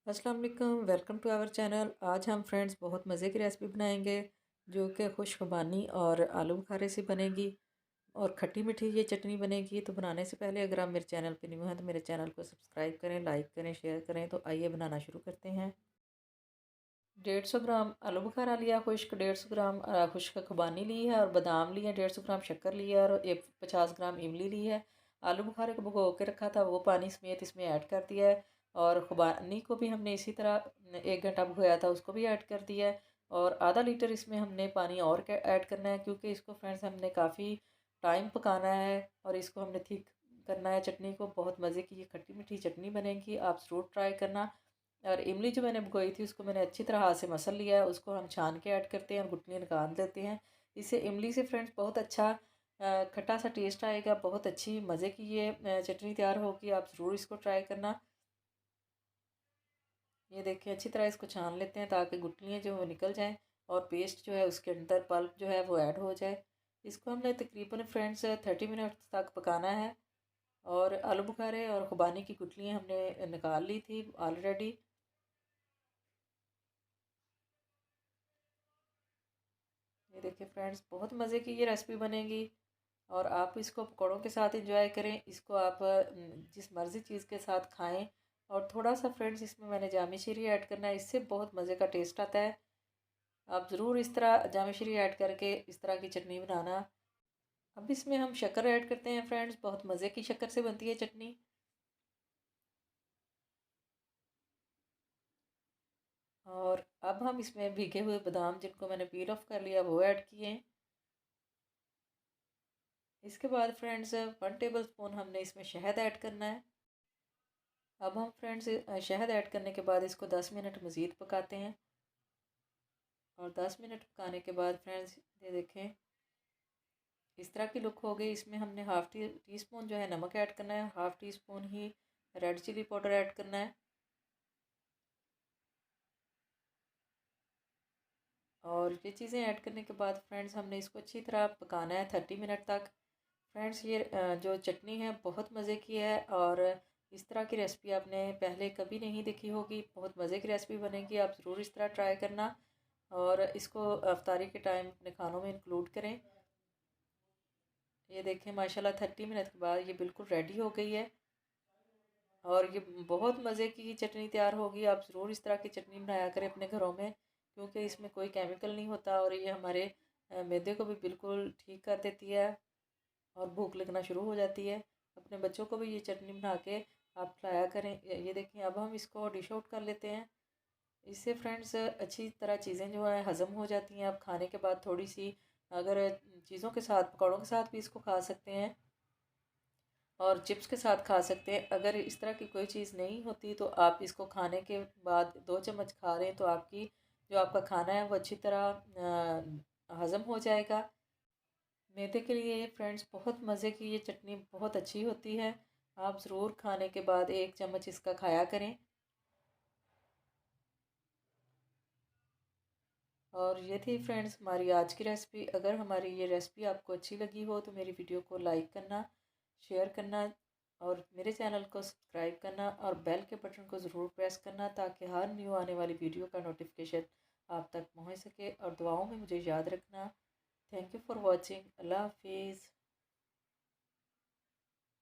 अस्सलाम वालेकुम, welcome to our channel. आज हम फ्रेंड्स बहुत मज़े की रेसिपी बनाएंगे जो कि खुशखुबानी और आलू बुखारे से बनेगी और खट्टी मीठी ये चटनी बनेगी। तो बनाने से पहले अगर आप मेरे चैनल पर न्यू हैं तो मेरे चैनल को सब्सक्राइब करें, लाइक करें, शेयर करें। तो आइए बनाना शुरू करते हैं। 150 ग्राम आलू बुखारा लिया खुश्क, 150 ग्राम खुश्क खुबानी ली है और बादाम लिए, 150 ग्राम शक्कर लिया और 50 ग्राम इमली ली है। आलू बुखारे को भिगो के रखा था, वो पानी समेत इसमें ऐड कर दिया है। और खुबानी को भी हमने इसी तरह 1 घंटा भिगोया था, उसको भी ऐड कर दिया है। और आधा लीटर इसमें हमने पानी और ऐड करना है, क्योंकि इसको फ्रेंड्स हमने काफ़ी टाइम पकाना है और इसको हमने थिक करना है। चटनी को बहुत मज़े की ये खट्टी मीठी चटनी बनेगी, आप ज़रूर ट्राई करना। और इमली जो मैंने भिगोई थी उसको मैंने अच्छी तरह हाथ से मसल लिया है, उसको हम छान के ऐड करते हैं और गुठलियाँ निकाल देते हैं। इससे इमली से फ्रेंड्स बहुत अच्छा खट्टा सा टेस्ट आएगा, बहुत अच्छी मज़े की ये चटनी तैयार होगी। आप ज़रूर इसको ट्राई करना। ये देखिए अच्छी तरह इसको छान लेते हैं ताकि गुठलियाँ जो वो निकल जाएँ और पेस्ट जो है उसके अंदर पल्प जो है वो ऐड हो जाए। इसको हमने तकरीबन फ्रेंड्स 30 मिनट तक पकाना है। और आलू बुखारे और खुबानी की गुठलियाँ हमने निकाल ली थी ऑलरेडी। ये देखिए फ्रेंड्स बहुत मज़े की ये रेसिपी बनेगी और आप इसको पकौड़ों के साथ एंजॉय करें। इसको आप जिस मर्ज़ी चीज़ के साथ खाएं। और थोड़ा सा फ्रेंड्स इसमें मैंने जामी शीरी ऐड करना है, इससे बहुत मज़े का टेस्ट आता है। आप ज़रूर इस तरह जामी शीरी ऐड करके इस तरह की चटनी बनाना। अब इसमें हम शक्कर ऐड करते हैं फ्रेंड्स, बहुत मज़े की शक्कर से बनती है चटनी। और अब हम इसमें भीगे हुए बादाम जिनको मैंने पील ऑफ कर लिया वो ऐड किए। इसके बाद फ्रेंड्स 1 टेबल स्पून हमने इसमें शहद ऐड करना है। अब हम फ्रेंड्स शहद ऐड करने के बाद इसको 10 मिनट मज़ीद पकाते हैं। और 10 मिनट पकाने के बाद फ्रेंड्स ये देखें इस तरह की लुक हो गई। इसमें हमने टी स्पून जो है नमक ऐड करना है, हाफ़ टी स्पून ही रेड चिली पाउडर ऐड करना है। और ये चीज़ें ऐड करने के बाद फ्रेंड्स हमने इसको अच्छी तरह पकाना है 30 मिनट तक। फ्रेंड्स ये जो चटनी है बहुत मज़े की है और इस तरह की रेसिपी आपने पहले कभी नहीं देखी होगी। बहुत मज़े की रेसिपी बनेगी, आप ज़रूर इस तरह ट्राई करना और इसको अफ्तारी के टाइम अपने खानों में इंक्लूड करें। ये देखें माशाल्लाह 30 मिनट के बाद ये बिल्कुल रेडी हो गई है और ये बहुत मज़े की चटनी तैयार होगी। आप ज़रूर इस तरह की चटनी बनाया करें अपने घरों में, क्योंकि इसमें कोई केमिकल नहीं होता और ये हमारे मैदे को भी बिल्कुल ठीक कर देती है और भूख लगना शुरू हो जाती है। अपने बच्चों को भी ये चटनी बना के आप खिलाया करें। ये देखिए अब हम इसको डिश आउट कर लेते हैं। इससे फ्रेंड्स अच्छी तरह चीज़ें जो है हज़म हो जाती हैं। आप खाने के बाद थोड़ी सी अगर चीज़ों के साथ पकौड़ों के साथ भी इसको खा सकते हैं और चिप्स के साथ खा सकते हैं। अगर इस तरह की कोई चीज़ नहीं होती तो आप इसको खाने के बाद 2 चम्मच खा रहे हैं तो आपकी जो आपका खाना है वो अच्छी तरह हज़म हो जाएगा। मैदे के लिए फ्रेंड्स बहुत मज़े की ये चटनी बहुत अच्छी होती है। आप ज़रूर खाने के बाद 1 चम्मच इसका खाया करें। और ये थी फ्रेंड्स हमारी आज की रेसिपी। अगर हमारी ये रेसिपी आपको अच्छी लगी हो तो मेरी वीडियो को लाइक करना, शेयर करना और मेरे चैनल को सब्सक्राइब करना और बेल के बटन को ज़रूर प्रेस करना ताकि हर न्यू आने वाली वीडियो का नोटिफिकेशन आप तक पहुंच सके। और दुआओं में मुझे याद रखना। Thank you for watching. अल्लाह हाफिज़।